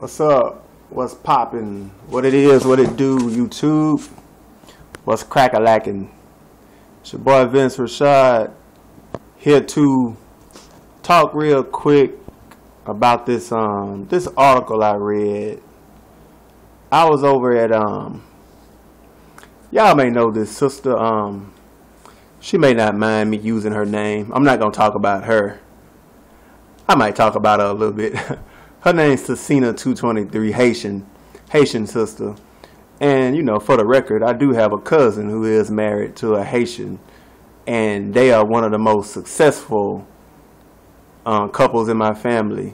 What's up? What's poppin'? What it is, what it do, YouTube? What's crack-a-lackin'? It's your boy Vince Rashad here to talk real quick about this this article I read. I was over at y'all may know this sister, she may not mind me using her name. I'm not gonna talk about her. I might talk about her a little bit. Her name's Tacina223, Haitian sister. And, you know, for the record, I do have a cousin who is married to a Haitian. And they are one of the most successful couples in my family.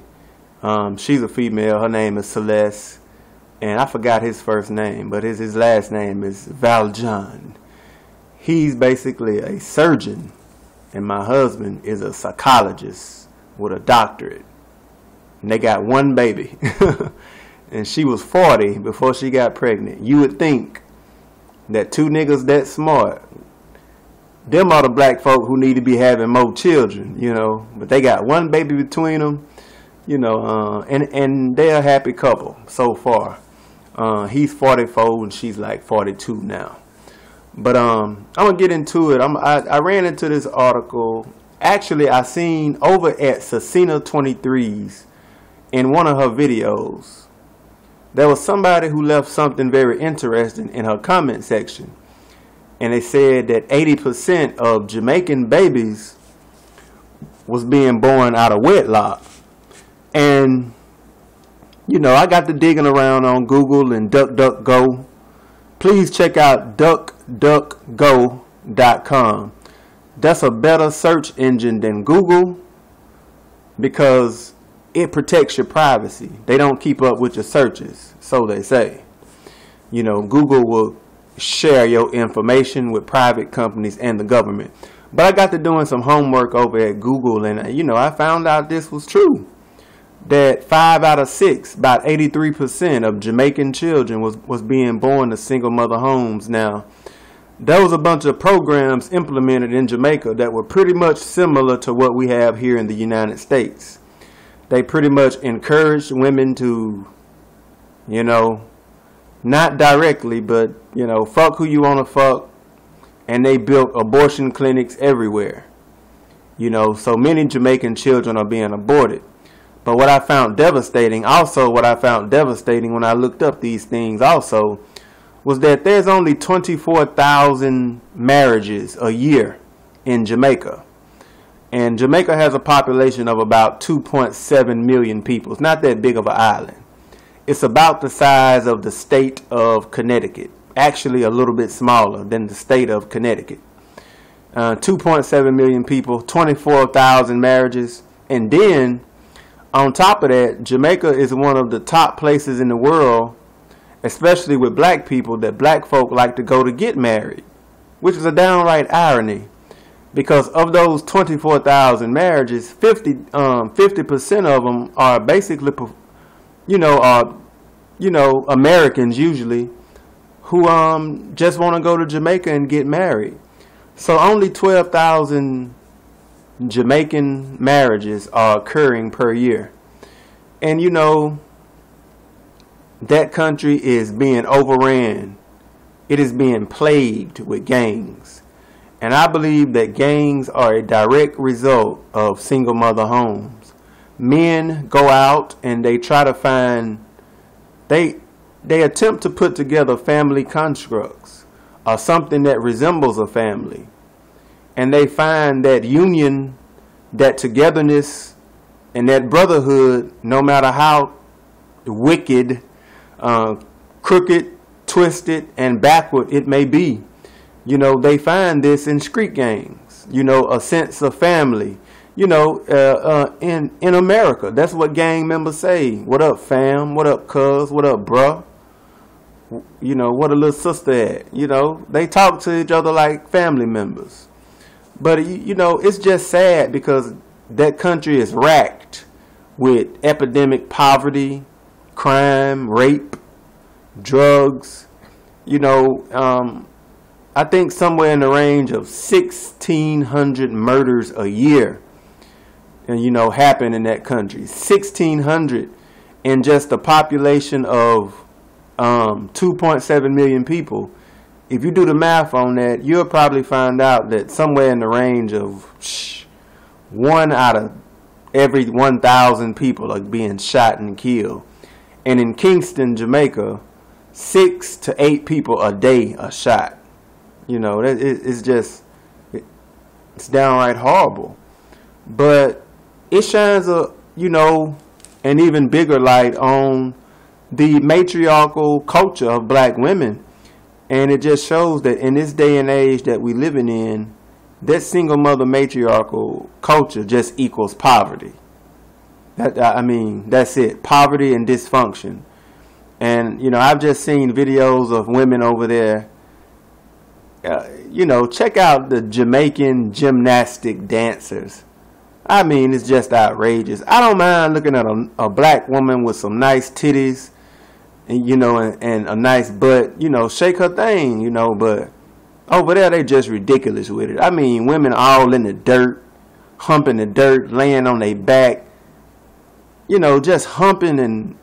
She's a female. Her name is Celeste. And I forgot his first name, but his last name is Valjean. He's basically a surgeon. And my husband is a psychologist with a doctorate. And they got one baby. And she was 40 before she got pregnant. You would think that two niggas that smart, them are the black folk who need to be having more children, you know. But they got one baby between them, you know, and they're a happy couple so far. He's 44 and she's like 42 now. But I'm gonna get into it. I ran into this article. Actually, I seen over at Tacina23's in one of her videos, there was somebody who left something very interesting in her comment section. And they said that 80% of Jamaican babies was being born out of wedlock. And, you know, I got to digging around on Google and DuckDuckGo. Please check out DuckDuckGo.com. That's a better search engine than Google because it protects your privacy. They don't keep up with your searches, so they say. You know, Google will share your information with private companies and the government. But I got to doing some homework over at Google, and, you know, I found out this was true. That 5 out of 6, about 83% of Jamaican children was being born to single mother homes. Now, there was a bunch of programs implemented in Jamaica that were pretty much similar to what we have here in the United States. They pretty much encouraged women to, you know, not directly, but, you know, fuck who you want to fuck. And they built abortion clinics everywhere. You know, so many Jamaican children are being aborted. But what I found devastating, when I looked up these things also, was that there's only 24,000 marriages a year in Jamaica. And Jamaica has a population of about 2.7 million people. It's not that big of an island. It's about the size of the state of Connecticut. Actually a little bit smaller than the state of Connecticut. 2.7 million people, 24,000 marriages. And then, on top of that, Jamaica is one of the top places in the world, especially with black people, that black folk like to go to get married. Which is a downright irony. Because of those 24,000 marriages, 50% of them are basically, Americans usually, who just want to go to Jamaica and get married. So only 12,000 Jamaican marriages are occurring per year. And you know, that country is being overran. It is being plagued with gangs. And I believe that gangs are a direct result of single mother homes. Men go out and they try to find, they attempt to put together family constructs or something that resembles a family. And they find that union, that togetherness, and that brotherhood, no matter how wicked, crooked, twisted, and backward it may be. You know, they find this in street gangs, you know, a sense of family, you know, in America. That's what gang members say. What up, fam? What up, cuz? What up, bruh? You know, what a little sister at? You know, they talk to each other like family members. But, you know, it's just sad because that country is racked with epidemic poverty, crime, rape, drugs, you know, I think somewhere in the range of 1,600 murders a year, and you know, happen in that country. 1,600, in just a population of 2.7 million people. If you do the math on that, you'll probably find out that somewhere in the range of 1 out of every 1,000 people are being shot and killed. And in Kingston, Jamaica, 6 to 8 people a day are shot. You know, it's just, it's downright horrible. But it shines a, you know, an even bigger light on the matriarchal culture of black women. And it just shows that in this day and age that we living in, that single mother matriarchal culture just equals poverty. I mean, that's it. Poverty and dysfunction. And, you know, I've just seen videos of women over there. You know, check out the Jamaican gymnastic dancers. I mean, it's just outrageous. I don't mind looking at a black woman with some nice titties, and, you know, and a nice butt, you know, shake her thing, you know, but over there they just ridiculous with it. I mean, women all in the dirt, humping the dirt, laying on their back, you know, just humping, and,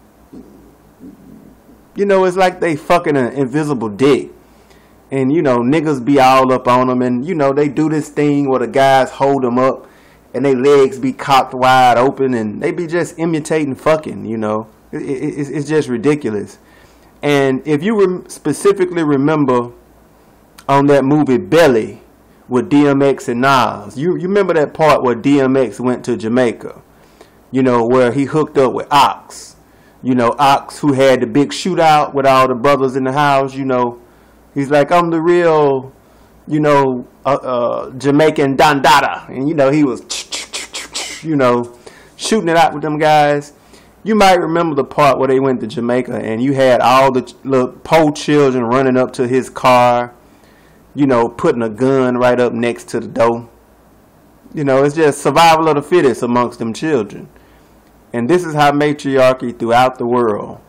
you know, it's like they fucking an invisible dick. And, you know, niggas be all up on them, and, you know, they do this thing where the guys hold them up and they legs be cocked wide open, and they be just imitating fucking, you know. It's just ridiculous. And if you specifically remember on that movie Belly with DMX and Nas, you remember that part where DMX went to Jamaica, you know, where he hooked up with Ox. You know, Ox, who had the big shootout with all the brothers in the house, you know. He's like, I'm the real, you know, Jamaican Dandada. And, you know, he was, you know, shooting it out with them guys. You might remember the part where they went to Jamaica and you had all the little poor children running up to his car, you know, putting a gun right up next to the door. You know, it's just survival of the fittest amongst them children. And this is how matriarchy throughout the world,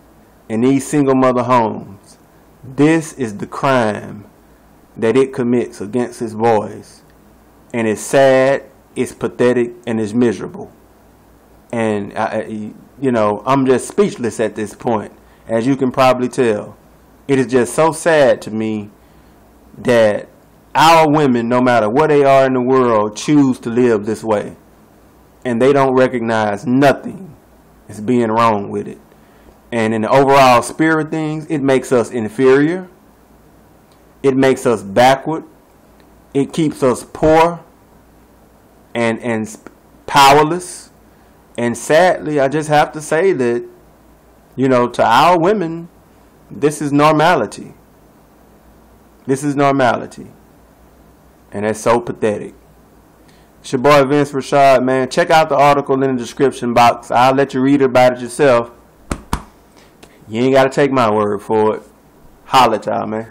in these single mother homes, this is the crime that it commits against its boys. And it's sad, it's pathetic, and it's miserable. And, you know, I'm just speechless at this point, as you can probably tell. It is just so sad to me that our women, no matter where they are in the world, choose to live this way. And they don't recognize nothing as being wrong with it. And in the overall spirit of things, it makes us inferior. It makes us backward. It keeps us poor and powerless. And sadly, I just have to say that, you know, to our women, this is normality. This is normality. And that's so pathetic. It's your boy Vince Rashad, man. Check out the article in the description box. I'll let you read about it yourself. You ain't got to take my word for it. Holla at y'all, man.